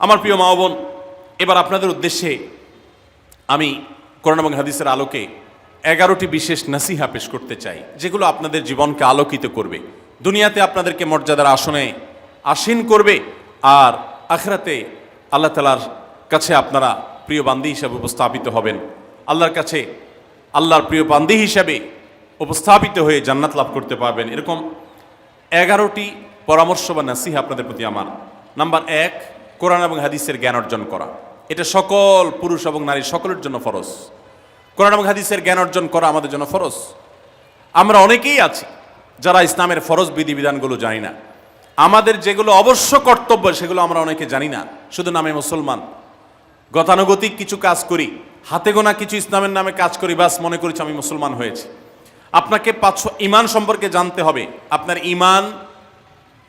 আমার প্রিয় মা ও বোন, এবার আপনাদের উদ্দেশ্যে আমি কোরআন এবং হাদিসের আলোকে 11টি বিশেষ নাসিহা পেশ করতে চাই, যেগুলো আপনাদের জীবনকে আলোকিত করবে, দুনিয়াতে আপনাদেরকে মর্যাদার আসনে আসীন করবে, আর আখিরাতে আল্লাহ তাআলার কাছে আপনারা প্রিয় বান্দী হিসাবে উপস্থাপিত হবেন। আল্লাহর কাছে আল্লাহর প্রিয় বান্দী হিসাবে উপস্থাপিত হয়ে জান্নাত লাভ করতে পারবেন। এরকম 11টি পরামর্শ বা নাসিহা আপনাদের প্রতি আমার। নাম্বার 1, কোরআন এবং হাদিসের জ্ঞান অর্জন করা। এটা সকল পুরুষ এবং নারী সকলের জন্য ফরজ। কোরআন এবং হাদিসের জ্ঞান অর্জন করা আমাদের জন্য ফরজ। আমরা অনেকেই আছি যারা ইসলামের ফরজ বিধিবিধানগুলো জানি না। আমাদের যেগুলো অবশ্য কর্তব্য সেগুলো আমরা অনেকে জানি না, শুধু নামে মুসলমান। গতানুগতিক কিছু কাজ করি, হাতে গোনা কিছু ইসলামের নামে কাজ করি, বাস মনে করেছি আমি মুসলমান হয়েছি। আপনাকে ঈমান সম্পর্কে জানতে হবে। আপনার ঈমান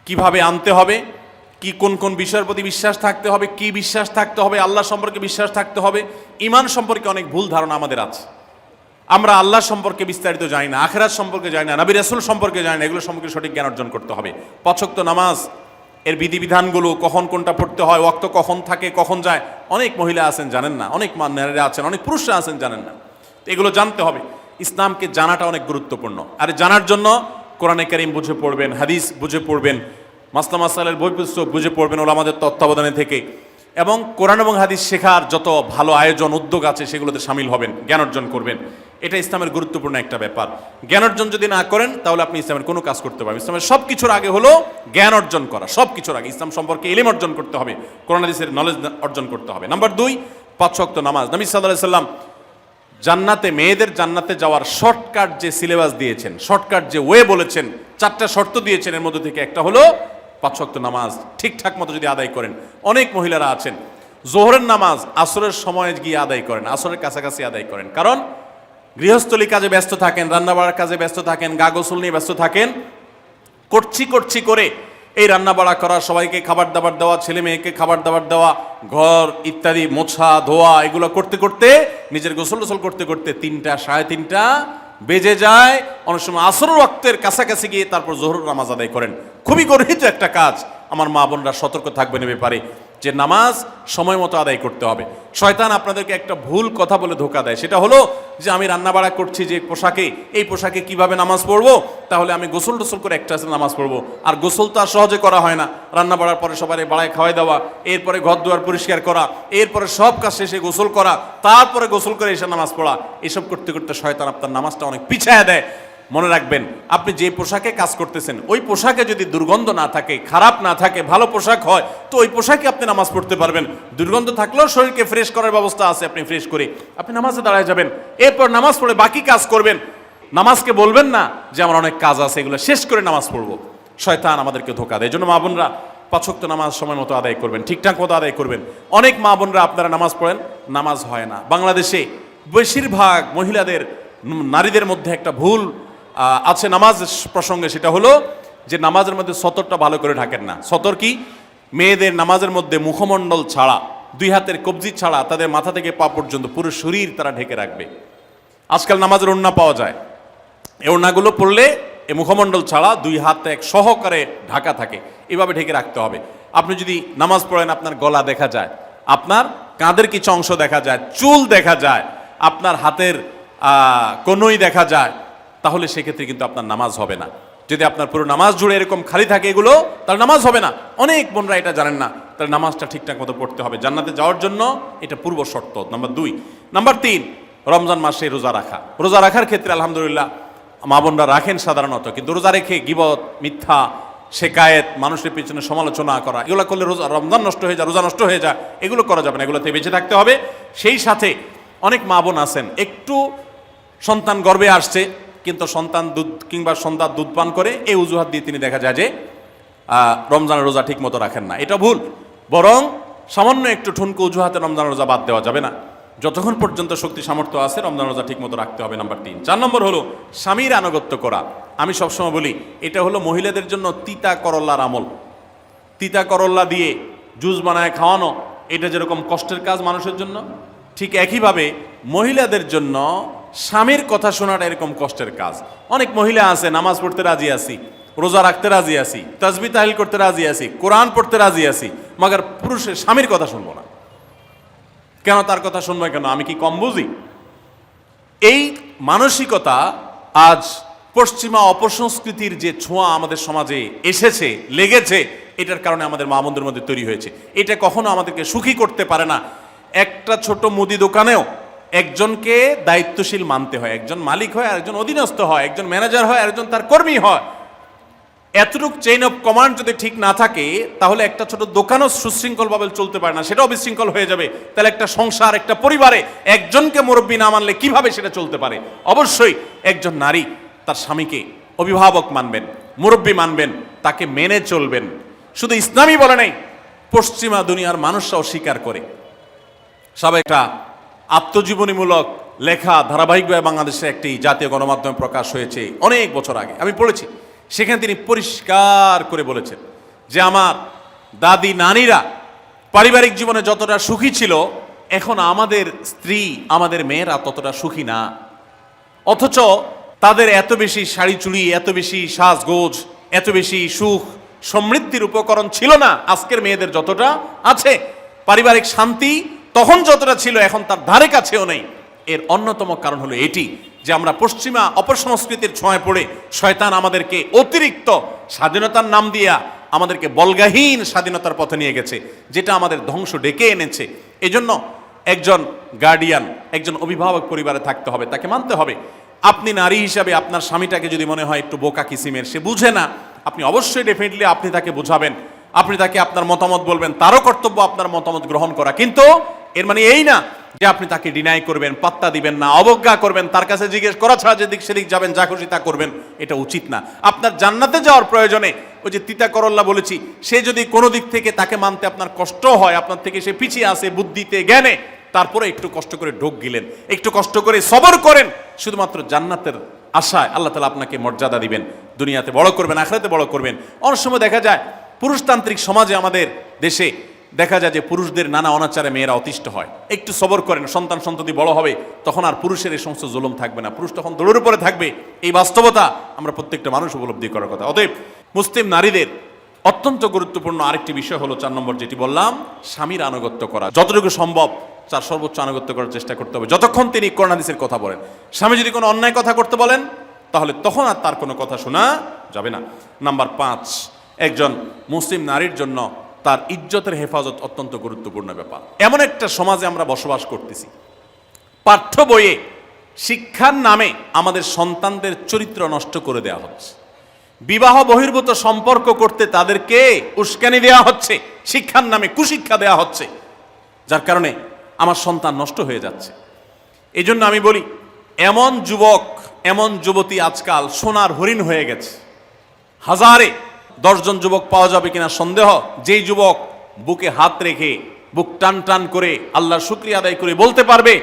কিভাবে আনতে হবে, কি কোন কোন বিষয়ের প্রতি বিশ্বাস থাকতে হবে, কি বিশ্বাস থাকতে হবে, আল্লাহ সম্পর্কে বিশ্বাস থাকতে হবে। ঈমান সম্পর্কে অনেক ভুল ধারণা আমাদের আছে। আমরা আল্লাহ সম্পর্কে বিস্তারিত জানি না, আখিরাত সম্পর্কে জানি না, নবী রাসূল সম্পর্কে জানি না। এগুলো সম্পর্কে সঠিক জ্ঞান অর্জন করতে হবে। 5 ওয়াক্ত নামাজ এর বিধিবিধানগুলো, কখন কোনটা পড়তে হয়, ওয়াক্ত কখন থাকে কখন যায়, অনেক মহিলা আছেন জানেন না, অনেক নারীরা আছেন, অনেক পুরুষরা আছেন জানেন না। এগুলো জানতে হবে। ইসলামকে জানাটা অনেক গুরুত্বপূর্ণ। আর জানার জন্য কোরআনে কারীম বুঝে পড়বেন, হাদিস বুঝে পড়বেন, মাসলা মাসাইলের বই পুস্তক বুঝে পড়বেন ওলামাদের তত্ত্বাবধানে থেকে, এবং কোরআন এবং হাদিস শেখার যত ভালো আয়োজন উদ্যোগ আছে সেগুলোতে শামিল হবেন, জ্ঞান অর্জন করবেন। এটা ইসলামের গুরুত্বপূর্ণ একটা ব্যাপার। জ্ঞান অর্জন যদি না করেন তাহলে আপনি ইসলামের কোনো কাজ করতে পারবেন। ইসলামের সব কিছুর আগে হলো জ্ঞান অর্জন করা। সব কিছুর আগে ইসলাম সম্পর্কে ইলম অর্জন করতে হবে, কোরআন হাদিসের নলেজ অর্জন করতে হবে। নাম্বার 2, 5 ওয়াক্ত নামাজ। নবী সাল্লাল্লাহু আলাইহি সাল্লাম জান্নাতে, মেয়েদের জান্নাতে যাওয়ার শর্টকাট যে সিলেবাস দিয়েছেন, শর্টকাট যে ওয়ে বলেছেন, 4টা শর্ত দিয়েছেন। এর মধ্যে থেকে একটা হলো 5 ওয়াক্ত নামাজ ঠিকঠাক মতো যদি আদায় করেন। অনেক মহিলারা আছেন জোহরের নামাজ আসরের সময় গিয়ে আদায় করেন, আসরের কাছাকাছি আদায় করেন, কারণ গৃহস্থলী কাজে ব্যস্ত থাকেন, রান্নাবাড়ার কাজে ব্যস্ত থাকেন, গা গোসল নিয়ে ব্যস্ত থাকেন। করছি করে এই রান্নাবাড়া করা, সবাইকে খাবার দাবার দেওয়া, ছেলে মেয়েকে খাবার দাবার দেওয়া, ঘর ইত্যাদি মোছা ধোয়া, এগুলো করতে করতে, নিজের গোসল করতে করতে 3টা 3:30 বেজে যায়। অনেক সময় আসরের ওয়াক্তের কাছাকাছি গিয়ে তারপর জোহর নামাজ আদায় করেন। খুবই গর্হিত একটা কাজ। আমার মা বোনরা সতর্ক থাকবেন এ ব্যাপারে, যে নামাজ সময় মতো আদায় করতে হবে। শয়তান আপনাদেরকে একটা ভুল কথা বলে ধোঁকা দেয়, সেটা হলো যে আমি রান্নাবাড়া করছি যে পোশাকে, এই পোশাকে কিভাবে নামাজ পড়বো, তাহলে আমি গোসল টোসল করে একটা নামাজ পড়বো। আর গোসল তো আর সহজে করা হয় না। রান্নাবাড়ার পরে সবাই বাড়ায় খাওয়াই দেওয়া, এরপরে ঘর দুয়ার পরিষ্কার করা, এরপরে সব কাজ শেষে গোসল করা, তারপরে গোসল করে এসে নামাজ পড়া, এসব করতে করতে শয়তান আপনার নামাজটা অনেক পিছায় দেয়। মনে রাখবেন, আপনি যে পোশাকে কাজ করতেছেন ওই পোশাকে যদি দুর্গন্ধ না থাকে, খারাপ না থাকে, ভালো পোশাক হয়, তো ওই পোশাকে আপনি নামাজ পড়তে পারবেন। দুর্গন্ধ থাকলেও শরীরকে ফ্রেশ করার ব্যবস্থা আছে, আপনি ফ্রেশ করে আপনি নামাজে দাঁড়ায় যাবেন, এরপর নামাজ পড়ে বাকি কাজ করবেন। নামাজকে বলবেন না যে আমার অনেক কাজ আছে, এগুলো শেষ করে নামাজ পড়বো। শয়তান আমাদেরকে ধোঁকা দেয়। এই জন্য মা বোনরা 5 ওয়াক্ত নামাজ সময় মতো আদায় করবেন, ঠিকঠাক মতো আদায় করবেন। অনেক মা বোনরা আপনারা নামাজ পড়েন, নামাজ হয় না। বাংলাদেশে বেশিরভাগ মহিলাদের, নারীদের মধ্যে একটা ভুল আছে নামাজ প্রসঙ্গে, সেটা হলো যে নামাজের মধ্যে সতরটা ভালো করে ঢাকেন না। সতর কি? মেয়েদের নামাজের মধ্যে মুখমণ্ডল ছাড়া, 2 হাতের কবজি ছাড়া তাদের মাথা থেকে পা পর্যন্ত পুরো শরীর তারা ঢেকে রাখবে। আজকাল নামাজের ওড়না পাওয়া যায়, এই ওড়নাগুলো পরলে এই মুখমণ্ডল ছাড়া 2 হাত এক সহকারে ঢাকা থাকে, এভাবে ঢেকে রাখতে হবে। আপনি যদি নামাজ পড়েন, আপনার গলা দেখা যায়, আপনার কাঁধের কিছু অংশ দেখা যায়, চুল দেখা যায়, আপনার হাতের কনুই দেখা যায়, তাহলে সেক্ষেত্রে কিন্তু আপনার নামাজ হবে না। যদি আপনার পুরো নামাজ জুড়ে এরকম খালি থাকে এগুলো, তাহলে নামাজ হবে না। অনেক বোনরা এটা জানেন না, তাহলে নামাজটা ঠিকঠাক মতো পড়তে হবে। জান্নাতে যাওয়ার জন্য এটা পূর্ব শর্ত, নাম্বার 2। নাম্বার 3, রমজান মাসে রোজা রাখা। রোজা রাখার ক্ষেত্রে আলহামদুলিল্লাহ মা বোনরা রাখেন সাধারণত, কিন্তু রোজা রেখে গীবত, মিথ্যা, শেকায়েত, মানুষের পিছনে সমালোচনা করা, এগুলো করলে রমজান নষ্ট হয়ে যায়, রোজা নষ্ট হয়ে যায়। এগুলো করা যাবে না, এগুলোতে বেঁচে থাকতে হবে। সেই সাথে অনেক মা বোন আছেন, একটু সন্তান গর্ভে আসছে, কিন্তু সন্তান দুধ কিংবা সন্তান দুধ পান করে, এই অজুহাত দিয়ে তিনি দেখা যায় যে রমজানের রোজা ঠিক মতো রাখেন না। এটা ভুল। বরং সামান্য একটু ঠুনকো অজুহাতে রমজানের রোজা বাদ দেওয়া যাবে না। যতক্ষণ পর্যন্ত শক্তি সামর্থ্য আছে রমজান রোজা ঠিক মতো রাখতে হবে। নাম্বার 3। 4 নম্বর হলো স্বামীর আনুগত্য করা। আমি সবসময় বলি এটা হলো মহিলাদের জন্য তিতা করল্লার আমল। তিতা করল্লা দিয়ে জুস বানায় খাওয়ানো, এটা যেরকম কষ্টের কাজ মানুষের জন্য, ঠিক একইভাবে মহিলাদের জন্য স্বামীর কথা শোনাটা এরকম কষ্টের কাজ। অনেক মহিলা আছে নামাজ পড়তে রাজি আছি, রোজা রাখতে রাজি আছি, তাসবিহ তাহলিল করতে রাজি আছি, কোরআন পড়তে রাজি আছি, মগর পুরুষের স্বামীর কথা শুনবো না। কেন তার কথা শুনবো কেন? আমি কি কম বুঝি? এই মানসিকতা আজ পশ্চিমা অপসংস্কৃতির যে ছোঁয়া আমাদের সমাজে এসেছে, লেগেছে, এটার কারণে আমাদের মা বোনদের মধ্যে তৈরি হয়েছে। এটা কখনো আমাদেরকে সুখী করতে পারে না। একটা ছোট মুদি দোকানেও একজনকে দায়িত্বশীল মানতে হয়, একজন মালিক হয়, আর একজন অধীনস্থ হয়, একজন ম্যানেজার হয়, আর একজন তার কর্মী হয়। এতটুক চেইন অফ কমান্ড যদি ঠিক না থাকে, তাহলে একটা ছোট দোকানও সুশৃঙ্খলভাবে চলতে পারে না, সেটাও বিশৃঙ্খল হয়ে যাবে। তাহলে একটা সংসার, একটা পরিবারে একজনকে মুরব্বী না মানলে কিভাবে সেটা চলতে পারে? অবশ্যই একজন নারী তার স্বামীকে অভিভাবক মানবেন, মুরব্বী মানবেন, তাকে মেনে চলবেন। শুধু ইসলামই বলে নাই, পশ্চিমা দুনিয়ার মানুষরাও স্বীকার করে। সব একটা আত্মজীবনীমূলক লেখা ধারাবাহিকভাবে বাংলাদেশে একটি জাতীয় গণমাধ্যমে প্রকাশ হয়েছে অনেক বছর আগে, আমি পড়েছি। সেখানে তিনি পরিষ্কার করে বলেছেন যে আমার দাদি নানীরা পারিবারিক জীবনে যতটা সুখী ছিল, এখন আমাদের স্ত্রী, আমাদের মেয়েরা ততটা সুখী না। অথচ তাদের এত বেশি শাড়ি চুড়ি, এত বেশি সাজগোজ, এত বেশি সুখ সমৃদ্ধির উপকরণ ছিল না আজকের মেয়েদের যতটা আছে। পারিবারিক শান্তি তখন যতটা ছিল, এখন তার ধারে কাছেও নেই। এর অন্যতম কারণ হলো এটি যে আমরা পশ্চিমা অপসংস্কৃতির ছোঁয়ায় পড়ে শয়তান আমাদেরকে অতিরিক্ত স্বাধীনতার নাম দিয়া আমাদেরকে বলগাহীন স্বাধীনতার পথে নিয়ে গেছে, যেটা আমাদের ধ্বংস ডেকে এনেছে। এজন্য একজন গার্ডিয়ান, একজন অভিভাবক পরিবারে থাকতে হবে, তাকে মানতে হবে। আপনি নারী হিসাবে আপনার স্বামীটাকে যদি মনে হয় একটু বোকা কিসিমের, সে বুঝে না, আপনি অবশ্যই ডেফিনেটলি আপনি তাকে বোঝাবেন, আপনি তাকে আপনার মতামত বলবেন, তারও কর্তব্য আপনার মতামত গ্রহণ করা। কিন্তু এর মানে এই না যে আপনি তাকে ডিনাই করবেন, পাত্তা দিবেন না, অবজ্ঞা করবেন, তার কাছে জিজ্ঞেস করা ছাড়া যেদিক সেদিক যাবেন, যা খুশি তা করবেন, এটা উচিত না। আপনার জান্নাতে যাওয়ার প্রয়োজনে ওই যে তিতা করল্লা বলেছি, সে যদি কোনো দিক থেকে তাকে মানতে আপনার কষ্ট হয়, আপনার থেকে সে পিছিয়ে আসে বুদ্ধিতে জ্ঞানে, তারপরে একটু কষ্ট করে ঢোক গিলেন, একটু কষ্ট করে সবর করেন, শুধুমাত্র জান্নাতের আশায় আল্লাহ তাআলা আপনাকে মর্যাদা দিবেন, দুনিয়াতে বড় করবেন, আখিরাতে বড় করবেন। অনেক সময় দেখা যায় পুরুষতান্ত্রিক সমাজে আমাদের দেশে দেখা যায় যে পুরুষদের নানা অনাচারে মেয়েরা অতিষ্ঠ হয়। একটু সবর করেন, সন্তান সন্ততি বড় হবে, তখন আর পুরুষের এই সমস্ত জুলুম থাকবে না, পুরুষ তখন দৌড়ের উপরে থাকবে। এই বাস্তবতা আমরা প্রত্যেকটা মানুষ উপলব্ধি করার কথা। অতএব মুসলিম নারীদের অত্যন্ত গুরুত্বপূর্ণ আরেকটি বিষয় হলো 4 নম্বর যেটি বললাম, স্বামীর আনুগত্য করা। যতটুকু সম্ভব তার সর্বোচ্চ আনুগত্য করার চেষ্টা করতে হবে, যতক্ষণ তিনি কোরআন হাদিসের কথা বলেন। স্বামী যদি কোনো অন্যায় কথা করতে বলেন, তাহলে তখন আর তার কোনো কথা শোনা যাবে না। নাম্বার 5, একজন মুসলিম নারীর জন্য তার ইজ্জতের হেফাজত অত্যন্ত গুরুত্বপূর্ণ ব্যাপার। এমন একটা সমাজে আমরা বসবাস করতেছি, পাঠ্য বইয়ে শিক্ষার নামে আমাদের সন্তানদের চরিত্র নষ্ট করে দেওয়া হচ্ছে, বিবাহ বহির্ভূত সম্পর্ক করতে তাদেরকে উস্কানি দেওয়া হচ্ছে, শিক্ষার নামে কুশিক্ষা দেওয়া হচ্ছে, যার কারণে আমার সন্তান নষ্ট হয়ে যাচ্ছে। এই জন্য আমি বলি, এমন যুবক, এমন যুবতী আজকাল সোনার হরিণ হয়ে গেছে। হাজারে 10 জন যুবক পাওয়া যাবে কিনা সন্দেহ, যেই যুবক বুকে হাত রেখে বুক টান টান করে আল্লাহর শুকরিয়া আদায় করে বলতে পারবে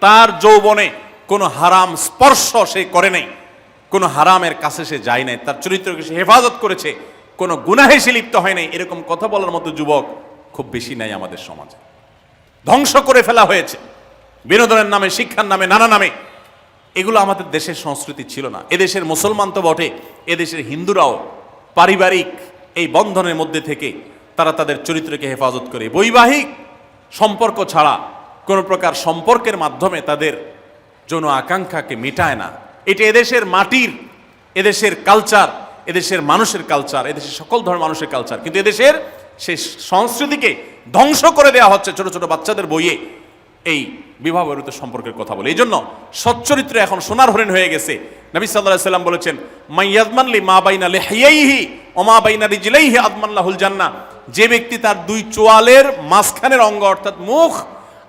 তার যৌবনে কোনো হারাম স্পর্শ সে করে নাই, কোনো হারামের কাছে সে যায় নাই, তার চরিত্রকে সে হেফাজত করেছে, কোনো গুনাহে সে লিপ্ত হয় নাই, এরকম কথা বলার মতো যুবক খুব বেশি নাই আমাদের সমাজে। ধ্বংস করে ফেলা হয়েছে বিনোদনের নামে, শিক্ষার নামে, নানা নামে। এগুলো আমাদের দেশের সংস্কৃতি ছিল না। এদেশের মুসলমান তো বটে, এদেশের হিন্দুরাও পারিবারিক এই বন্ধনের মধ্যে থেকে তারা তাদের চরিত্রকে হেফাজত করে, বৈবাহিক সম্পর্ক ছাড়া কোনো প্রকার সম্পর্কের মাধ্যমে তাদের যৌন আকাঙ্ক্ষাকে মেটায় না। এটা এদেশের মাটির, এদেশের কালচার, এদেশের মানুষের কালচার, এদেশের সকল ধরনের মানুষের কালচার, কিন্তু এদেশের সেই সংস্কৃতিকে ধ্বংস করে দেওয়া হচ্ছে ছোট ছোট বাচ্চাদের বইয়ে এই বিবাহ বহির্ভূত সম্পর্কের কথা বলে। এই জন্য সচ্চরিত্র এখন সোনার হরিণ হয়ে গেছে। নবী সাল্লাল্লাহু আলাইহি ওয়াসাল্লাম বলেছেন, মাইয়াজমান লি মা বাইনা লিহিয়াইহি ওয়া মা বাইনা রিজলাইহি আদমান লাহুল জান্নাহ। যে ব্যক্তি তার 2 চোয়ালের মাঝখানের অঙ্গ অর্থাৎ মুখ,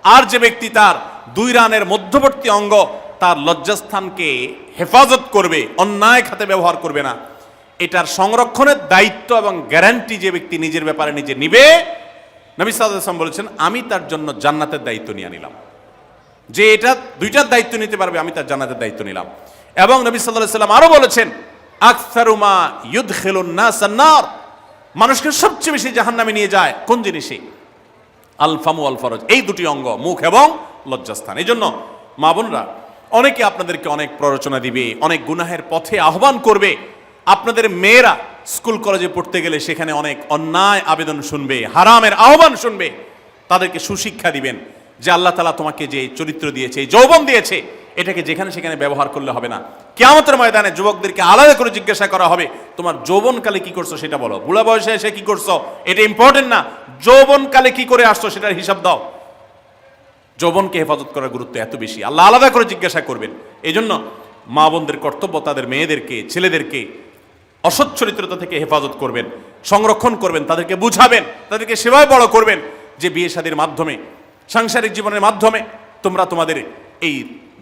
আর যে ব্যক্তি তার 2 রানের মধ্যবর্তী অঙ্গ, তার লজ্জাস্থানকে হেফাজত করবে, অন্যায় খাতে ব্যবহার করবে না, এটার সংরক্ষণের দায়িত্ব এবং গ্যারান্টি যে ব্যক্তি নিজের ব্যাপারে নিজে নিবে, নবী সাল্লাল্লাহু আলাইহি ওয়াসাল্লাম বলেছেন, আমি তার জন্য জান্নাতের দায়িত্ব নিয়ে নিলাম। যে এটা 2টার দায়িত্ব নিতে পারবে, আমি তার জান্নাতের দায়িত্ব নিলাম। এবং নবী সাল্লাল্লাহু আলাইহি ওয়াসাল্লাম আরো বলেছেন, আকসারু মা ইউদখিলুন নাস আন-নার, মানুষকে সবচেয়ে বেশি জাহান্নামে নিয়ে যায় কোন জিনিসে? আল ফামু আল ফরজ, এই 2টি অঙ্গ, মুখ এবং লজ্জাস্থান। এই জন্য মা বোনরা, অনেকে আপনাদেরকে অনেক প্ররোচনা দিবে, অনেক গুনাহের পথে আহ্বান করবে। আপনাদের মেয়েরা স্কুল কলেজে পড়তে গেলে সেখানে অনেক অন্যায় আবেদন শুনবে, হারামের আহ্বান শুনবে। তাদেরকে সুশিক্ষা দিবেন যে আল্লাহ তাআলা তোমাকে যে চরিত্র দিয়েছে, এই যৌবন দিয়েছে, এটাকে যেখানে সেখানে ব্যবহার করলে হবে না। কিয়ামতের ময়দানে যুবকদেরকে আলাদা করে জিজ্ঞাসা করা হবে, তোমার যৌবনকালে কি করছো সেটা বলো, বুড়া বয়সে এসে কি করছো এটা ইম্পর্টেন্ট না, যৌবনকালে কি করে আসছো সেটার হিসাব দাও। যৌবনকে হেফাজত করার গুরুত্ব এত বেশি, আল্লাহ আলাদা করে জিজ্ঞাসা করবেন। এই জন্য মা বোনদের কর্তব্য তাদের মেয়েদেরকে, ছেলেদেরকে অসৎ চরিত্রতা থেকে হেফাজত করবেন, সংরক্ষণ করবেন, তাদেরকে বুঝাবেন, তাদেরকে সেভাবে বড় করবেন যে বিয়ে শাদীর মাধ্যমে, সাংসারিক জীবনের মাধ্যমে তোমরা তোমাদের এই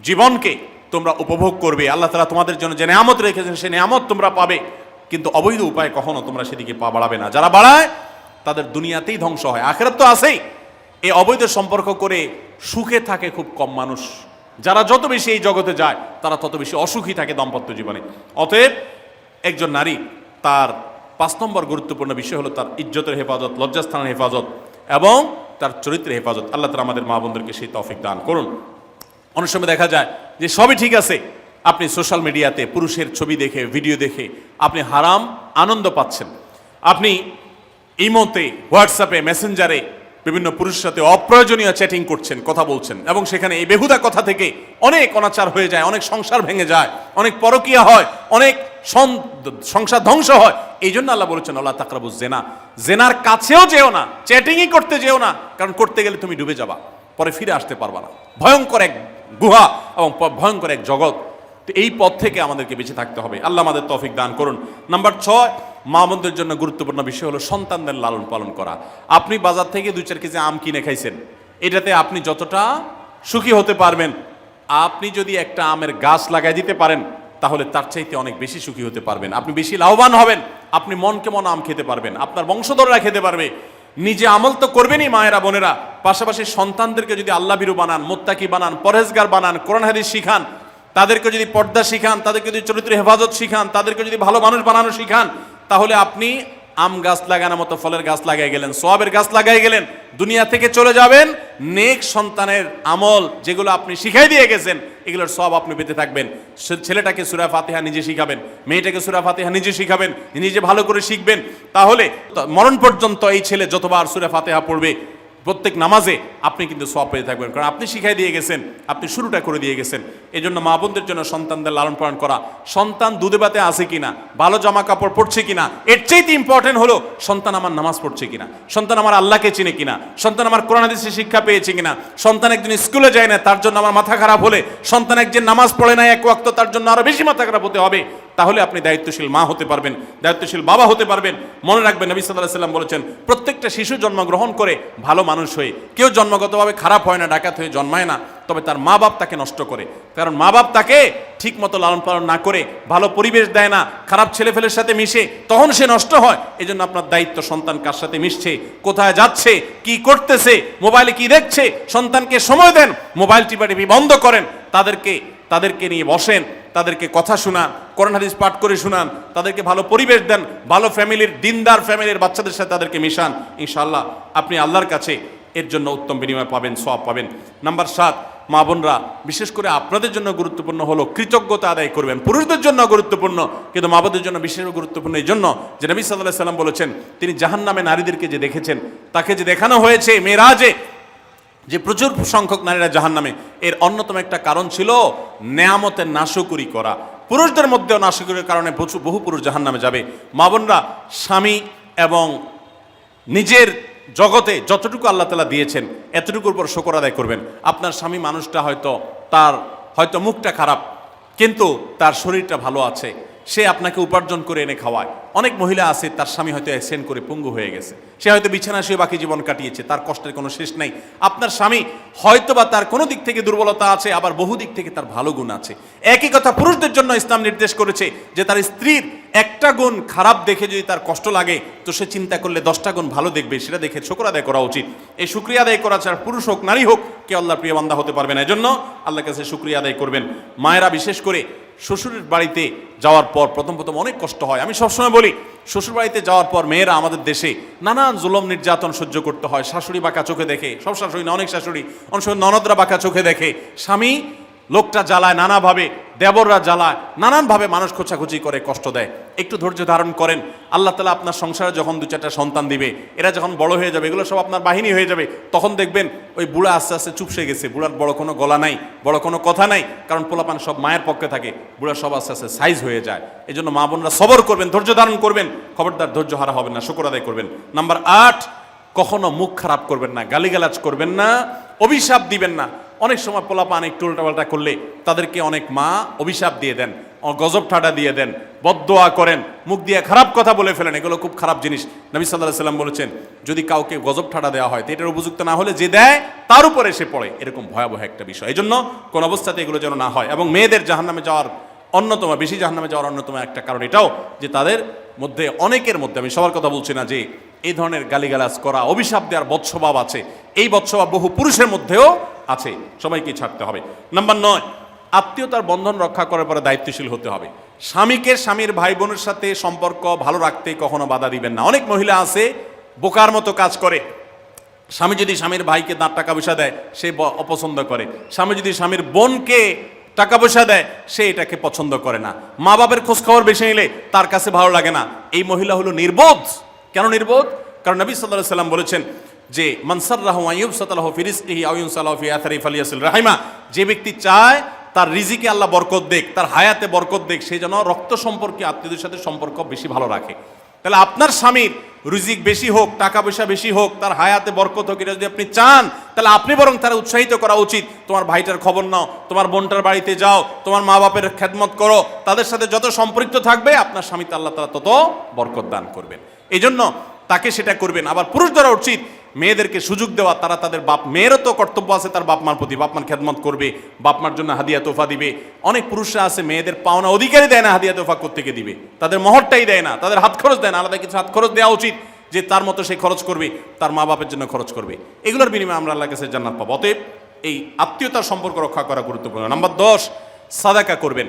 জীবনকে তোমরা উপভোগ করবে। আল্লাহ তাআলা তোমাদের জন্য যে নেয়ামত রেখেছেন সেই নেয়ামত তোমরা পাবে, কিন্তু অবৈধ উপায়ে কখনো তোমরা সেদিকে পা বাড়াবে না। যারা বাড়ায় তাদের দুনিয়াতেই ধ্বংস হয়, আখিরাত তো আছেই। এই অবৈধ সম্পর্ক করে সুখে থাকে খুব কম মানুষ। যারা যত বেশি এই জগতে যায় তারা তত বেশি অসুখী থাকে দাম্পত্য জীবনে। অতএব একজন নারী তার 5 নম্বর গুরুত্বপূর্ণ বিষয় হলো তার ইজ্জতের হেফাজত, লজ্জাস্থানের হেফাজত এবং তার চরিত্রের হেফাজত। আল্লাহ তাআলা আমাদের মা বোনদেরকে সেই তৌফিক দান করুন। অনেক সময় দেখা যায় যে সবই ঠিক আছে, আপনি সোশ্যাল মিডিয়াতে পুরুষের ছবি দেখে, ভিডিও দেখে আপনি হারাম আনন্দ পাচ্ছেন। আপনি ইমোতে, হোয়াটসঅ্যাপে, মেসেঞ্জারে বিভিন্ন পুরুষের সাথে অপ্রয়োজনীয় চ্যাটিং করছেন, কথা বলছেন, এবং সেখানে এই বেহুদা কথা থেকে অনেক অনাচার হয়ে যায়, অনেক সংসার ভেঙে যায়, অনেক পরকীয়া হয়, অনেক সংসার ধ্বংস হয়। এই জন্য আল্লাহ বলেছেন ওয়ালা তাকরাবুজ জিনা, জেনার কাছেও যেও না, চ্যাটিংই করতে যেও না, কারণ করতে গেলে তুমি ডুবে যাবা, পরে ফিরে আসতে পারবা না। ভয়ঙ্কর এক গুহা এবং ভয়ঙ্কর এক জগৎ। তো এই পথ থেকে আমাদেরকে বেঁচে থাকতে হবে। আল্লাহ আমাদের তৌফিক দান করুন। নাম্বার 6, মা বোনদের জন্য গুরুত্বপূর্ণ বিষয় হলো সন্তানদের লালন পালন করা। আপনি বাজার থেকে 2-4 কেজি আম কিনে খাইছেন, এটাতে আপনি যতটা সুখী হতে পারবেন, আপনি যদি একটা আমের গাছ লাগাই দিতে পারেন তাহলে তার চাইতে অনেক বেশি সুখী হতে পারবেন, আপনি বেশি লাভবান হবেন, আপনি মনকে মন আম খেতে পারবেন, আপনার বংশধররা খেতে পারবে। নিজে আমল তো করবেনই মায়েরা, বোনেরা, পাশাপাশি সন্তানদেরকে যদি আল্লাহ ভীরু বানান, মুত্তাকি বানান, পরহেজগার বানান, কোরআন হাদিস শিখান, তাদেরকে যদি পর্দা শিখান, তাদেরকে যদি চরিত্রের হেফাজত শিখান, তাদেরকে যদি ভালো মানুষ বানানো শিখান, তাহলে আপনি আম গাছ লাগানোর মতো ফলের গাছ লাগাই গেলেন, সওয়াবের গাছ লাগাই গেলেন, দুনিয়া থেকে চলে যাবেন। নেক সন্তানের আমল যেগুলো আপনি শিখাই দিয়ে গেছেন এগুলোর সওয়াব আপনি পেতে থাকবেন। ছেলেটাকে সূরা ফাতিহা নিজে শিখাবেন, মেয়েটাকে সূরা ফাতিহা নিজে শিখাবেন, নিজে ভালো করে শিখবেন, তাহলে মরণ পর্যন্ত এই ছেলে যতবার সূরা ফাতিহা পড়বে প্রত্যেক নামাজে আপনি কিন্তু সওয়াব পেয়ে থাকবেন, কারণ আপনি শিখাই দিয়ে গেছেন, আপনি শুরুটা করে দিয়ে গেছেন। এই জন্য মা বোনদের জন্য সন্তানদের লালন পালন করা, সন্তান দুধে ভাতে আছে কিনা, ভালো জামা কাপড় পরছে কিনা, এর চাইতে ইম্পর্টেন্ট হলো সন্তান আমার নামাজ পড়ছে কিনা, সন্তান আমার আল্লাহকে চিনে কিনা, সন্তান আমার কোরআন হাদিসের শিক্ষা পেয়েছে কিনা। সন্তান একজন স্কুলে যায় না, তার জন্য আমার মাথা খারাপ হলে, সন্তান একজন নামাজ পড়ে না এক ওয়াক্ত, তার জন্য আরো বেশি মাথা খারাপ হতে হবে। তাহলে আপনি দায়িত্বশীল মা হতে পারবেন, দায়িত্বশীল বাবা হতে পারবেন। মনে রাখবেন নবী সাল্লাল্লাহু আলাইহি ওয়াসাল্লাম বলেছেন প্রত্যেকটা শিশু জন্মগ্রহণ করে ভালো মানুষ হয়ে, কেউ জন্মগতভাবে খারাপ হয় না, ডাকাত হয়ে জন্মায় না, তবে তার মা বাপ তাকে নষ্ট করে। কারণ মা বাপ তাকে ঠিক মতো লালন পালন না করে, ভালো পরিবেশ দেয় না, খারাপ ছেলেফেলের সাথে মিশে, তখন সে নষ্ট হয়। এই জন্য আপনার দায়িত্ব সন্তান কার সাথে মিশছে, কোথায় যাচ্ছে, কি করতেছে, মোবাইলে কি দেখছে, সন্তানকে সময় দেন, মোবাইল টিপাটিপি বন্ধ করেন, তাদেরকে নিয়ে বসেন, তাদেরকে কথা শোনান, কোরআন হাদিস পাঠ করে শোনান, তাদেরকে ভালো পরিবেশ দেন, ভালো ফ্যামিলির, দিনদার ফ্যামিলির বাচ্চাদের সাথে তাদেরকে মিশান। ইনশাআল্লাহ আপনি আল্লাহর কাছে এর জন্য উত্তম বিনিময় পাবেন, সওয়াব পাবেন। নাম্বার 7, মা বোনরা বিশেষ করে আপনাদের জন্য গুরুত্বপূর্ণ হলো কৃতজ্ঞতা আদায় করবেন। পুরুষদের জন্য গুরুত্বপূর্ণ, কিন্তু মা বোনদের জন্য বিশেষ গুরুত্বপূর্ণ এই জন্য যে নবী সাল্লাল্লাহু আলাইহি ওয়াসাল্লাম বলেছেন, তিনি জাহান্নামে নারীদেরকে যে দেখেছেন, তাকে যে দেখানো হয়েছে মেরাজে, যে প্রচুর সংখ্যক নারীরা জাহান্নামে, এর অন্যতম একটা কারণ ছিল নেয়ামতের নাশকরি করা। পুরুষদের মধ্যেও নাশকরির কারণে বহু পুরুষ জাহান্নামে যাবে। মা বোনরা স্বামী এবং নিজের জগতে যতটুকু আল্লাহ তাআলা দিয়েছেন এতটুকুর উপর শুকর আদায় করবেন। আপনার স্বামী মানুষটা হয়তো মুখটা খারাপ, কিন্তু তার শরীরটা ভালো আছে, সে আপনাকে উপার্জন করে এনে খাওয়ায়। অনেক মহিলা আছে তার স্বামী হয়তো অ্যাক্সিডেন্ট করে পঙ্গু হয়ে গেছে, সে হয়তো বিছানা শুয়ে বাকি জীবন কাটিয়েছে, তার কষ্টের কোনো শেষ নাই। আপনার স্বামী হয়তো বা তার কোনো দিক থেকে দুর্বলতা আছে, আবার বহু দিক থেকে তার ভালো গুণ আছে। একই কথা পুরুষদের জন্য ইসলাম নির্দেশ করেছে যে তার স্ত্রীর একটা গুণ খারাপ দেখে যদি তার কষ্ট লাগে, তো সে চিন্তা করলে 10টা গুণ ভালো দেখবে, সেটা দেখে শুকর আদায় করা উচিত। এই শুকরিয়া আদায় করা ছাড়া পুরুষ হোক নারী হোক কেউ আল্লাহর প্রিয় বান্দা হতে পারবে না। এজন্য আল্লাহর কাছে শুকরিয়া আদায় করবেন। মায়েরা বিশেষ করে শ্বশুরের বাড়িতে যাওয়ার পর প্রথম অনেক কষ্ট হয়। আমি সবসময় বলি, শ্বশুর বাড়িতে যাওয়ার পর মেয়েরা আমাদের দেশে নানান জুলুম নির্যাতন সহ্য করতে হয়। শাশুড়ি বাঁকা চোখে দেখে, সব শাশুড়ি না, অনেক শাশুড়ি, অনেক সময় ননদরা বাঁকা চোখে দেখে। স্বামী লোকটা জ্বালায় নানাভাবে, দেবররা জ্বালায় নানানভাবে, মানুষ খোঁচাখুচি করে কষ্ট দেয়। একটু ধৈর্য ধারণ করেন, আল্লাহ তাআলা আপনার সংসারে যখন 2-4টা সন্তান দিবে, এরা যখন বড় হয়ে যাবে, এগুলো সব আপনার বাহিনী হয়ে যাবে, তখন দেখবেন ওই বুড়া আস্তে আস্তে চুপসে গেছে, বুড়ার বড় কোনো গলা নাই, বড় কোনো কথা নাই, কারণ পোলাপান সব মায়ের পক্ষে থাকে, বুড়া সব আস্তে আস্তে সাইজ হয়ে যায়। এই জন্য মা বোনরা সবর করবেন, ধৈর্য ধারণ করবেন, খবরদার ধৈর্য হারা হবেন না, শুকর আদায় করবেন। নাম্বার 8, কখনো মুখ খারাপ করবেন না, গালিগালাজ করবেন না, অভিশাপ দিবেন না। অনেক সময় পোলাপান একটু উল্টাপাল্টা করলে তাদেরকে অনেক মা অভিশাপ দিয়ে দেন, গজব ঠাডা দিয়ে দেন, বদদোয়া করেন, মুখ দিয়ে খারাপ কথা বলে ফেলেন। এগুলো খুব খারাপ জিনিস। নবী সাল্লাল্লাহু আলাইহি সাল্লাম বলেছেন, যদি কাউকে গজব ঠাডা দেওয়া হয় তো এটার উপযুক্ত না হলে যে দেয় তার উপরে এসে পড়ে, এরকম ভয়াবহ একটা বিষয়। এই জন্য কোন অবস্থাতে এগুলো যেন না হয়। এবং মেয়েদের জাহান্নামে যাওয়ার অন্যতম, বেশি জাহান্নামে যাওয়ার অন্যতম একটা কারণ এটাও যে তাদের মধ্যে, অনেকের মধ্যে, আমি সবার কথা বলছি না, যে এই ধরনের গালিগালাজ করা, অভিশাপ দেওয়ার বৎস্বভাব আছে। এই বৎস্বভাব বহু পুরুষের মধ্যেও আছে, সবাইকে ছাড়তে হবে। নাম্বার 9, আত্মীয়তার বন্ধন রক্ষা করার পরে দায়িত্বশীল হতে হবে। স্বামীকে স্বামীর ভাই বোনের সাথে সম্পর্ক ভালো রাখতে কখনো বাধা দিবেন না। অনেক মহিলা আছে বোকার মতো কাজ করে। স্বামী যদি স্বামীর ভাইকে টাকা পয়সা দেয় সে অপছন্দ করে, স্বামী যদি স্বামীর বোনকে টাকা পয়সা দেয় সে এটাকে পছন্দ করে না, মা বাবার খোঁজ খবর বেশি নিলে তার কাছে ভালো লাগে না। এই মহিলা হলো নির্বোধ। কেন নির্বোধ? কারণ নবী সাল্লাল্লাহু আলাইহি সাল্লাম বলেছেন যে মান সাররাহু আন ইউবসাতালাহু ফি রিজকিহি আও ইউনসালাহু ফি আথরি ফালিয়াসিল রাহিমা, যে ব্যক্তি চায় তার রিজিকে আল্লাহ বরকত দেখ, তার হায়াতে বরকত দেখ, সে যেন রক্ত সম্পর্কে আত্মীয়দের সাথে সম্পর্ক বেশি ভালো রাখে। তাহলে আপনার স্বামীর রিজিক বেশি হোক, টাকা পয়সা বেশি হোক, তার হায়াতে বরকত হোক, এটা যদি আপনি চান তাহলে আপনি বরং তারা উৎসাহিত করা উচিত। তোমার ভাইটার খবর নাও, তোমার বোনটার বাড়িতে যাও, তোমার মা বাপের খেদমত করো, তাদের সাথে যত সম্পৃক্ত থাকবে আপনার স্বামীতে আল্লাহ তাআলা তত বরকত দান করবেন। এই জন্য তাকে সেটা করবেন। আবার পুরুষদেরও উচিত মেয়েদেরকে সুযোগ দেওয়া, তারা তাদের বাপ, মেয়েরও তো কর্তব্য আছে তার বাপ মার প্রতি, বাপ মার খেদমত করবে, বাপ মার জন্য হাদিয়া তোফা দিবে। অনেক পুরুষরা আছে মেয়েদের পাওনা অধিকারই দেয় না, হাদিয়া তোফা কোত্থেকে দিবে, তাদের মহরটাই দেয় না, তাদের হাত খরচ দেয় না। আলাদা কিছু হাত খরচ দেওয়া উচিত, যে তার মতো সে খরচ করবে, তার মা বাপের জন্য খরচ করবে। এগুলোর বিনিময়ে আমরা আল্লাহর কাছে জান্নাত পাবো। অতএব এই আত্মীয়তার সম্পর্ক রক্ষা করা গুরুত্বপূর্ণ। নাম্বার 10, সাদাকা করবেন।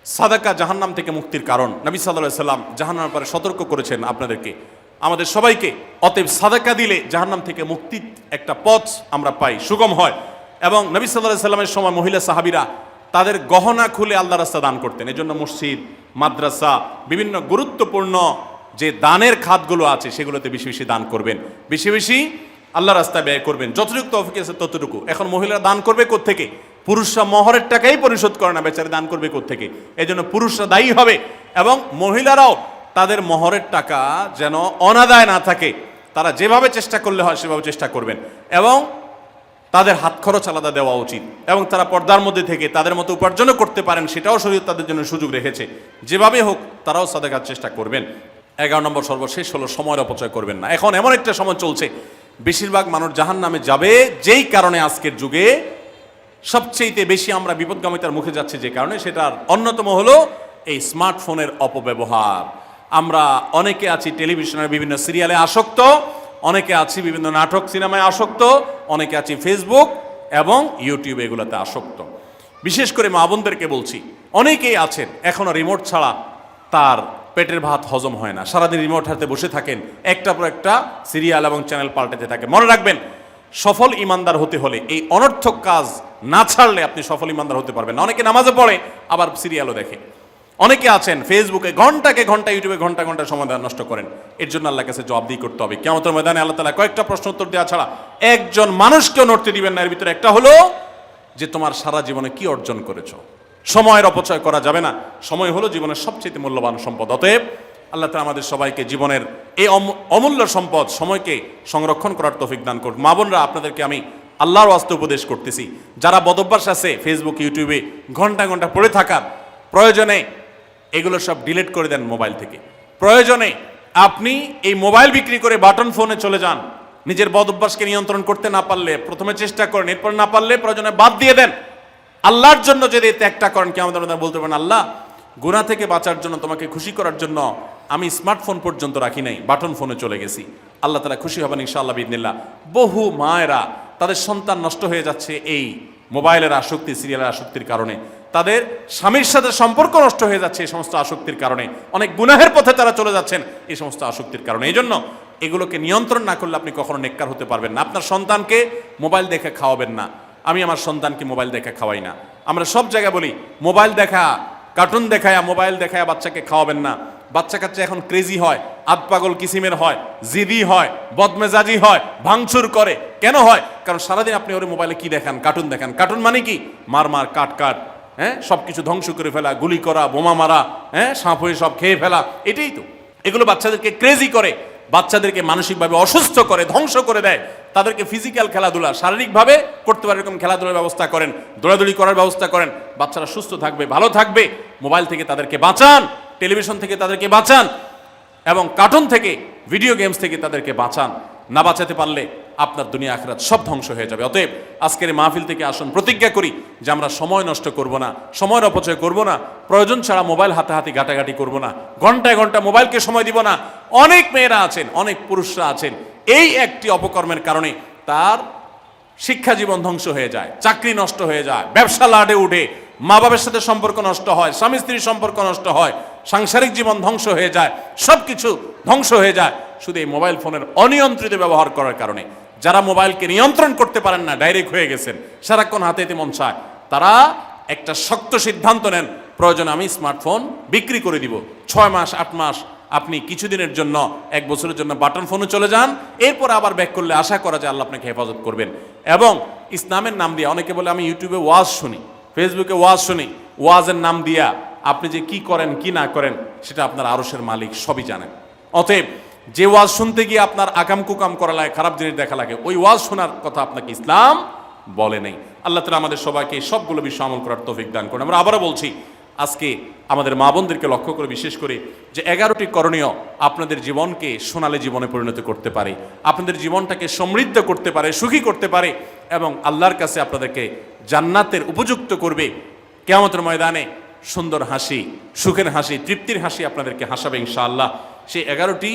সাদাকা জাহান্নাম থেকে মুক্তির কারণ। নবী সাল্লাল্লাহু আলাইহি সাল্লাম জাহান্নামের ব্যাপারে সতর্ক করেছেন আপনাদেরকে, আমাদের সবাইকে। অতএব সাদাকা দিলে জাহান্নাম থেকে মুক্তির একটা পথ আমরা পাই, সুগম হয়। এবং নবী সাল্লাল্লাহু আলাইহি সাল্লামের সময় মহিলা সাহাবীরা তাদের গহনা খুলে আল্লাহর রাস্তায় দান করতেন। এই জন্য মসজিদ, মাদ্রাসা, বিভিন্ন গুরুত্বপূর্ণ যে দানের খাতগুলো আছে সেগুলোতে বেশি বেশি দান করবেন, বেশি বেশি আল্লাহর রাস্তায় ব্যয় করবেন, যতটুকু তৌফিক আছে ততটুকু। এখন মহিলারা দান করবে কোত্থেকে? পুরুষরা মহরের টাকাই পরিশোধ করে না, বেচারে দান করবে কোত্থেকে? এই জন্য পুরুষরা দায়ী হবে, এবং মহিলারাও তাদের মহরের টাকা যেন অনাদায় না থাকে, তারা যেভাবে চেষ্টা করলে হয় সেভাবে চেষ্টা করবেন, এবং তাদের হাত খরচ আলাদা দেওয়া উচিত, এবং তারা পর্দার মধ্যে থেকে তাদের মতো উপার্জনও করতে পারেন, সেটাও শরীয়ত তাদের জন্য সুযোগ রেখেছে। যেভাবে হোক তারাও সাদাকার চেষ্টা করবেন। 11 নম্বর সর্বশেষ হলো সময়ের অপচয় করবেন না। এখন এমন একটা সময় চলছে বেশিরভাগ মানুষ জাহান্নামে যাবে, যেই কারণে আজকের যুগে সবচেয়ে বেশি আমরা বিপদগামিতার মুখে যাচ্ছি, যে কারণে সেটার অন্যতম হলো এই স্মার্টফোনের অপব্যবহার। আমরা অনেকে আছি টেলিভিশনের বিভিন্ন সিরিয়ালে আসক্ত, অনেকে আছি বিভিন্ন নাটক সিনেমায় আসক্ত, অনেকে আছি ফেসবুক এবং ইউটিউব এগুলোতে আসক্ত। বিশেষ করে মা বোনদেরকে বলছি, অনেকেই আছেন এখনো রিমোট ছাড়া তার পেটের ভাত হজম হয় না, সারাদিন রিমোট হাতে বসে থাকেন, একটার পর একটা সিরিয়াল এবং চ্যানেল পাল্টাতে থাকে। মনে রাখবেন, সফল ইমানদার হতে হলে এই অনর্থক কাজ না ছাড়লে আপনি সফল ইমানদার হতে পারবেন না। অনেকে নামাজে পড়ে আবার সিরিয়ালও দেখে, অনেকে আছেন ফেসবুকে ঘন্টাকে ঘন্টা, ইউটিউবে ঘন্টা ঘন্টা সময় নষ্ট করেন। এর জন্য আল্লাহর কাছে জবাবদিহি করতে হবে। কিয়ামতের ময়দানে আল্লাহ তাআলা কয়েকটা প্রশ্ন উত্তর দেওয়া ছাড়া একজন মানুষকেও নড়তে দিবেন না। এর ভিতরে একটা হলো যে তোমার সারা জীবনে কি অর্জন করেছো। সময়ের অপচয় করা যাবে না। সময় হলো জীবনের সবচেয়ে মূল্যবান সম্পদ। অতএব আল্লাহ তাআলা আমাদের সবাইকে জীবনের এই অমূল্য সম্পদ সময়কে সংরক্ষণ করার তৌফিক দান করুন। মা বোনরা, আপনাদেরকে আমি আল্লাহর ওয়াস্তে উপদেশ করতেছি, যারা বদভ্যাস আছে ফেসবুক ইউটিউবে ঘন্টা ঘন্টা পড়ে থাকার, প্রয়োজনে এগুলো সব ডিলিট করে দেন মোবাইল থেকে। প্রয়োজনে আপনি এই মোবাইল বিক্রি করে বাটন ফোনে চলে যান। নিজের বদভ্যাসকে নিয়ন্ত্রণ করতে না পারলে প্রথমে চেষ্টা করেন, এরপর না পারলে প্রয়োজনে বাদ দিয়ে দেন। আল্লাহর জন্য যদি ত্যাগটা করেন, কি আমাদের বলতে পারেন, আল্লাহ গুনাহ থেকে বাঁচার জন্য, তোমাকে খুশি করার জন্য আমি স্মার্টফোন পর্যন্ত রাখি নাই, বাটন ফোনে চলে গেছি। আল্লাহ তাআলা খুশি হবেন ইনশাআল্লাহ বিইذنিল্লাহ। বহু মায়েরা তাদের সন্তান নষ্ট হয়ে যাচ্ছে এই মোবাইলের আসক্তি, সিরিয়ালের আসক্তির কারণে। তাদের স্বামীর সাথে সম্পর্ক নষ্ট হয়ে যাচ্ছে এই সমস্ত আসক্তির কারণে। অনেক গুনাহের পথে তারা চলে যাচ্ছেন এই সমস্ত আসক্তির কারণে। এই জন্য এগুলোকে নিয়ন্ত্রণ না করলে আপনি কখনো নেককার হতে পারবেন না। আপনার সন্তানকে মোবাইল দেখে খাওয়াবেন না। আমি আমার সন্তানকে মোবাইল দেখে খাওয়াই না। আমরা সব জায়গায় বলি মোবাইল দেখা, কার্টুন দেখায়, মোবাইল দেখায় বাচ্চাকে খাওয়াবেন না। বাচ্চা কাচ্চা এখন ক্রেজি হয়, আধপাগল কিসিমের হয়, জিদি হয়, বদমেজাজি হয়, ভাঙচুর করে। কেন হয়? কারণ সারাদিন আপনি ওর মোবাইলে কি দেখান? কার্টুন দেখান। কার্টুন মানে কি? মার মার, কাট কাট, হ্যাঁ, সব কিছু ধ্বংস করে ফেলা, গুলি করা, বোমা মারা, হ্যাঁ, সাপ হয়ে সব খেয়ে ফেলা, এটাই তো। এগুলো বাচ্চাদেরকে ক্রেজি করে, বাচ্চাদেরকে মানসিকভাবে অসুস্থ করে, ধ্বংস করে দেয়। তাদেরকে ফিজিক্যাল খেলাধুলা, শারীরিকভাবে করতে পারে এরকম খেলাধুলার ব্যবস্থা করেন, দৌড়াদৌড়ি করার ব্যবস্থা করেন। বাচ্চারা সুস্থ থাকবে, ভালো থাকবে। মোবাইল থেকে তাদেরকে বাঁচান, টেলিভিশন থেকে তাদেরকে বাঁচান, এবং কার্টুন থেকে, ভিডিও গেমস থেকে তাদেরকে বাঁচান। না বাঁচাতে পারলে আপনার দুনিয়া আখিরাত সব ধ্বংস হয়ে যাবে। অতএব আজকের এই মাহফিল থেকে আসুন প্রতিজ্ঞা করি যে আমরা সময় নষ্ট করব না, সময়ের অপচয় করব না, প্রয়োজন ছাড়া মোবাইল হাতাহাতি ঘাটাঘাটি করব না, ঘন্টায় ঘন্টা মোবাইলকে সময় দিব না। অনেক মেয়েরা আছেন, অনেক পুরুষরা আছেন, এই একটি অপকর্মের কারণে তার শিক্ষা জীবন ধ্বংস হয়ে যায়, চাকরি নষ্ট হয়ে যায়, ব্যবসা লাডে উঠে, মা বাবার সাথে সম্পর্ক নষ্ট হয়, স্বামী স্ত্রীর সম্পর্ক নষ্ট হয়, সাংসারিক জীবন ধ্বংস হয়ে যায়, সব কিছু ধ্বংস হয়ে যায় শুধু এই মোবাইল ফোনের অনিয়ন্ত্রিত ব্যবহার করার কারণে। যারা মোবাইলকে নিয়ন্ত্রণ করতে পারেন না, ডাইরেক্ট হয়ে গেছেন, সারাক্ষণ হাতে হাতে মন চায়, তারা একটা শক্ত সিদ্ধান্ত নেন, প্রয়োজন আমি স্মার্টফোন বিক্রি করে দিব। 6 মাস 8 মাস আপনি কিছুদিনের জন্য, 1 বছরের জন্য বাটন ফোনে চলে যান, এরপর আবার ব্যাক করলে আশা করা যায় আল্লাহ আপনাকে হেফাজত করবেন। এবং ইসলামের নাম দিয়ে, অনেকে বলে আমি ইউটিউবে ওয়াজ শুনি, ফেসবুকে ওয়াজ শুনি, ওয়াজের নাম দিয়া আপনি যে কি করেন কি না করেন সেটা আপনার আরশের মালিক সবই জানেন। অতএব যে ওয়াজ শুনতে গিয়ে আপনার আকাম কুকাম করা লাগে, খারাপ জিনিস দেখা লাগে, ওই ওয়াজ শোনার কথা আপনাকে ইসলাম বলে নেই। আল্লাহ তাআলা আমাদের সবাইকে সবগুলো বিষয় আমল করার তৌফিক দান করুন। আমরা আবারও বলছি, আজকে আমাদের মা বোনদেরকে লক্ষ্য করে বিশেষ করে যে 11টি করণীয় আপনাদের জীবনকে সোনালী জীবনে পরিণত করতে পারে, আপনাদের জীবনটাকে সমৃদ্ধ করতে পারে, সুখী করতে পারে, এবং আল্লাহর কাছে আপনাদেরকে জান্নাতের উপযুক্ত করবে। কিয়ামতের ময়দানে সুন্দর হাসি, সুখের হাসি, তৃপ্তির হাসি আপনাদেরকে হাসাবে ইনশাআল্লাহ। সেই 11টি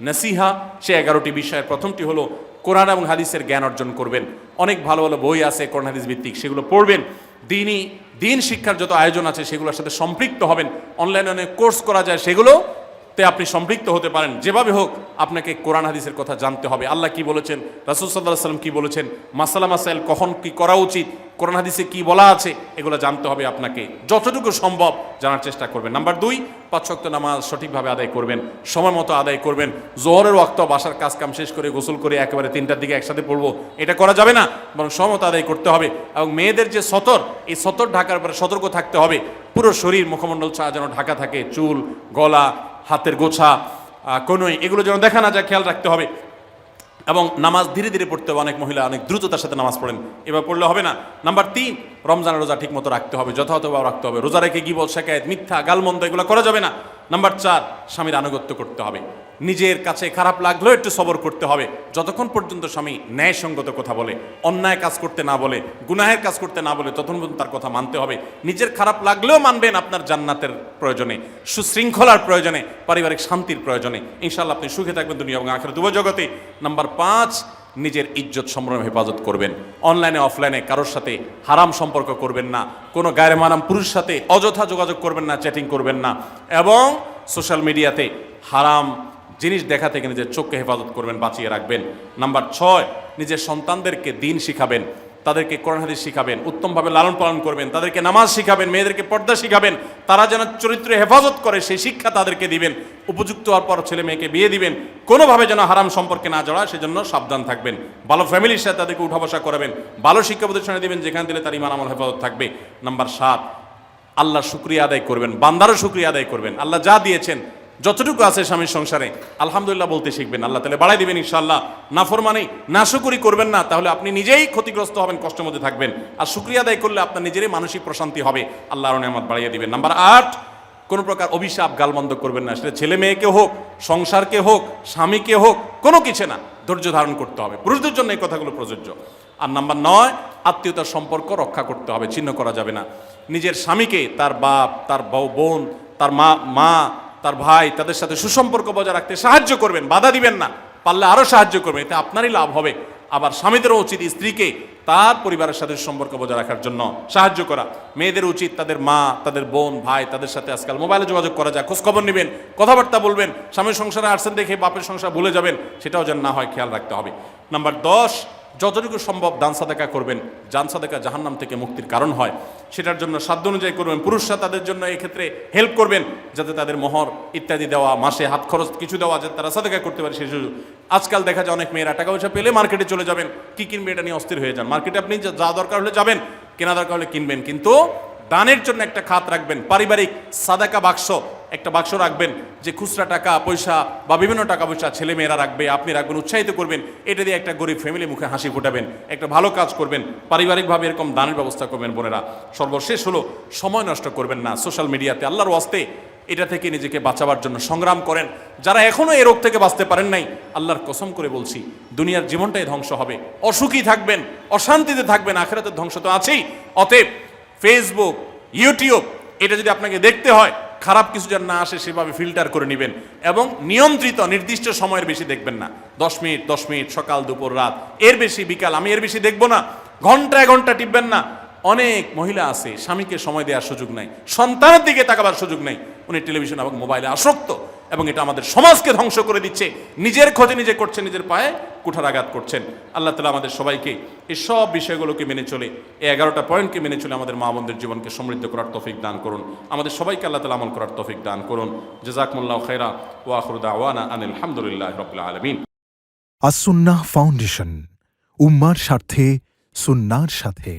নসিহা, সেই 11টি বিষয়ের প্রথমটি হলো কোরআন এবং হাদিসের জ্ঞান অর্জন করবেন। অনেক ভালো ভালো বই আছে কোরআন হাদিস ভিত্তিক, সেগুলো পড়বেন। দিন শিক্ষার যত আয়োজন আছে সেগুলোর সাথে সম্পৃক্ত হবেন। অনলাইনে অনেক কোর্স করা যায়, সেগুলোতে আপনি সম্পৃক্ত হতে পারেন। যেভাবে হোক আপনাকে কোরআন হাদিসের কথা জানতে হবে। আল্লাহ কি বলেছেন, রাসূল সাল্লাল্লাহু আলাইহি ওয়াসাল্লাম কি বলেছেন, মাসালা মাসাইল কখন কি করা উচিত, কোরআন হাদিসে কি বলা আছে, এগুলো জানতে হবে আপনাকে। যতটুকু সম্ভব জানার চেষ্টা করবেন। নাম্বার 2, 5 ওয়াক্ত নামাজ সঠিকভাবে আদায় করবেন, সময় মতো আদায় করবেন। জোহরের ওয়াক্ত বাসার কাজ কাম শেষ করে গোসল করে একেবারে 3টার দিকে একসাথে পড়বো, এটা করা যাবে না, বরং সময় মতো আদায় করতে হবে। এবং মেয়েদের যে সতর, এই সতর ঢাকার উপরে সতর্ক থাকতে হবে। পুরো শরীর মুখমণ্ডল ছাড়া যেন ঢাকা থাকে, চুল, গলা, হাতের গোছা, কনুই, এগুলো যেন দেখা না যায়, খেয়াল রাখতে হবে। এবং নামাজ ধীরে ধীরে পড়তে হবে। অনেক মহিলা অনেক দ্রুততার সাথে নামাজ পড়েন, এবার পড়লে হবে না। নাম্বার 3, রমজানের রোজা ঠিক মতো রাখতে হবে, যথাযথভাবে রাখতে হবে। রোজা রেখে গিবত, শিকায়েত, মিথ্যা, গালমন্দ এগুলো করা যাবে না। নাম্বার 4, স্বামীর আনুগত্য করতে হবে। নিজের কাছে খারাপ লাগলেও একটু সবর করতে হবে, যতক্ষণ পর্যন্ত স্বামী ন্যায়সঙ্গত কথা বলে, অন্যায় কাজ করতে না বলে, গুনাহের কাজ করতে না বলে, ততক্ষণ পর্যন্ত তার কথা মানতে হবে। নিজের খারাপ লাগলেও মানবেন আপনার জান্নাতের প্রয়োজনে, সুশৃঙ্খলার প্রয়োজনে, পারিবারিক শান্তির প্রয়োজনে। ইনশাআল্লাহ আপনি সুখে থাকবেন দুনিয়া এবং আখিরাত উভয় জগতে। নাম্বার 5, নিজের ইজ্জত সম্ভ্রম হেফাজত করবেন। অনলাইনে অফলাইনে কারোর সাথে হারাম সম্পর্ক করবেন না, কোনো গায়ের মারাম পুরুষের সাথে অযথা যোগাযোগ করবেন না, চ্যাটিং করবেন না, এবং সোশ্যাল মিডিয়াতে হারাম জিনিস দেখা থেকে নিজের চোখকে হেফাজত করবেন, বাঁচিয়ে রাখবেন। নাম্বার 6, নিজের সন্তানদেরকে দিন শিখাবেন, তাদেরকে কোরআন হাদিস শিখাবেন, উত্তমভাবে লালন পালন করবেন, তাদেরকে নামাজ শিখাবেন, মেয়েদেরকে পর্দা শিখাবেন, তারা যেন চরিত্রে হেফাজত করে সেই শিক্ষা তাদেরকে দিবেন। উপযুক্ত হওয়ার পর ছেলে মেয়েকে বিয়ে দিবেন, কোনোভাবে যেন হারাম সম্পর্কে না জড়ায় সেজন্য সাবধান থাকবেন। ভালো ফ্যামিলির সাথে তাদেরকে উঠা বসা করাবেন, ভালো শিক্ষা প্রতিষ্ঠানে দিবেন যেখানে দিলে তার ঈমান আমল হেফাজত থাকবে। নাম্বার 7, আল্লাহর শুকরিয়া আদায় করবেন, বান্দারও শুকরিয়া আদায় করবেন। আল্লাহ যা দিয়েছেন, যতটুকু আছে স্বামীর সংসারে আলহামদুলিল্লাহ বলতে শিখবেন, আল্লাহ তাহলে বাড়াই দিবেন ইনশাআল্লাহ। নাফরমানি, নাশুকরি করবেন না, তাহলে আপনি নিজেই ক্ষতিগ্রস্ত হবেন, কষ্টের মধ্যে থাকবেন। আর শুকরিয়া আদায় করলে আপনার নিজেরই মানসিক প্রশান্তি হবে, আল্লাহর নেয়ামত বাড়িয়ে দিবেন। নাম্বার 8, কোনো প্রকার অভিশাপ গালমন্দ করবেন না, সেটা ছেলে মেয়েকে হোক, সংসারকে হোক, স্বামীকে হোক, কোনো কিছু না, ধৈর্য ধারণ করতে হবে। পুরুষদের জন্য এই কথাগুলো প্রযোজ্য। আর নাম্বার 9, আত্মীয়তার সম্পর্ক রক্ষা করতে হবে, ছিন্ন করা যাবে না। নিজের স্বামীকে তার বাপ, তার বোন, তার মা, তার ভাই, তাদের সাথে সুসম্পর্ক বজায় রাখতে সাহায্য করবেন, বাধা দিবেন না, পারলে আরও সাহায্য করবেন, এতে আপনারই লাভ হবে। আবার স্বামীদেরও উচিত স্ত্রীকে তার পরিবারের সাথে সম্পর্ক বজায় রাখার জন্য সাহায্য করা। মেয়েদের উচিত তাদের মা, তাদের বোন, ভাই, তাদের সাথে আজকাল মোবাইলে যোগাযোগ করা যায়, খোঁজখবর নেবেন, কথাবার্তা বলবেন। স্বামীর সংসারে আসছেন দেখে বাপের সংসার ভুলে যাবেন, সেটাও যেন না হয়, খেয়াল রাখতে হবে। নাম্বার 10, যতটুকু সম্ভব দান সাদাকা করবেন। দান সাদাকা জাহান্নাম থেকে মুক্তির কারণ হয়, সেটার জন্য সাধ্য অনুযায়ী করবেন। পুরুষরা তাদের জন্য এক্ষেত্রে হেল্প করবেন, যাতে তাদের মোহর ইত্যাদি দেওয়া, মাসে হাত খরচ কিছু দেওয়া, যাতে তারা সাদাকা করতে পারে সেই সুযোগ। আজকাল দেখা যায় অনেক মেয়েরা টাকা পয়সা পেলে মার্কেটে চলে যাবেন, কি কিনবে এটা নিয়ে অস্থির হয়ে যান। মার্কেটে আপনি যা দরকার হলে যাবেন, কেনা দরকার হলে কিনবেন, কিন্তু দানের জন্য একটা খাত রাখবেন। পারিবারিক সাদাকা বাক্স, একটা বাক্স রাখবেন, যে খুচরা টাকা পয়সা বা বিভিন্ন টাকা পয়সা ছেলে মেয়েরা রাখবে, আপনি রাখবেন, উৎসাহিত করবেন। এটা দিয়ে একটা গরিব ফ্যামিলি মুখে হাসি ফোটাবেন, একটা ভালো কাজ করবেন, পারিবারিকভাবে এরকম দানের ব্যবস্থা করবেন। বোনেরা, সর্বশেষ হলো সময় নষ্ট করবেন না সোশ্যাল মিডিয়াতে। আল্লাহর ওয়াস্তে এটা থেকে নিজেকে বাঁচাবার জন্য সংগ্রাম করেন। যারা এখনো এই রোগ থেকে বাঁচতে পারেন নাই, আল্লাহর কসম করে বলছি, দুনিয়ার জীবনটাই ধ্বংস হবে, অসুখী থাকবেন, অশান্তিতে থাকবেন, আখিরাতের ধ্বংস তো আছেই। অতএব ফেসবুক, ইউটিউব, এটা যদি আপনাকে দেখতে হয়, খারাপ কিছু যেন না আসে সেভাবে ফিল্টার করে নেবেন, এবং নিয়ন্ত্রিত নির্দিষ্ট সময়ের বেশি দেখবেন না। 10 মিনিট 10 মিনিট, সকাল দুপুর রাত, এর বেশি বিকাল, আমি এর বেশি দেখবো না। ঘন্টায় ঘন্টা টিপবেন না। অনেক মহিলা আছে স্বামীকে সময় দেওয়ার সুযোগ নাই, সন্তানের দিকে তাকাবার সুযোগ নাই, উনি টেলিভিশন এবং মোবাইলে আসক্ত, এবং এটা আমাদের সমাজকে ধ্বংস করে দিচ্ছে। নিজের ক্ষতি নিজে করছেন, নিজের পায়ে কুঠারাঘাত করছেন। আল্লাহ তাআলা আমাদের সবাইকে এই সব বিষয়গুলোকে মেনে চলে, এই 11টা পয়েন্টকে মেনে চলে আমাদের মা বোনদের জীবনকে সমৃদ্ধ করার তৌফিক দান করুন। আমাদের সবাইকে আল্লাহ তাআলা আমল করার তৌফিক দান করুন। জাযাকুমুল্লাহু খাইরা ওয়া আখিরু দাওয়ানা আনিল হামদুলিল্লাহি রাব্বিল আলামিন। আস-সুন্নাহ ফাউন্ডেশন, উম্মার স্বার্থে সুন্নাহর সাথে।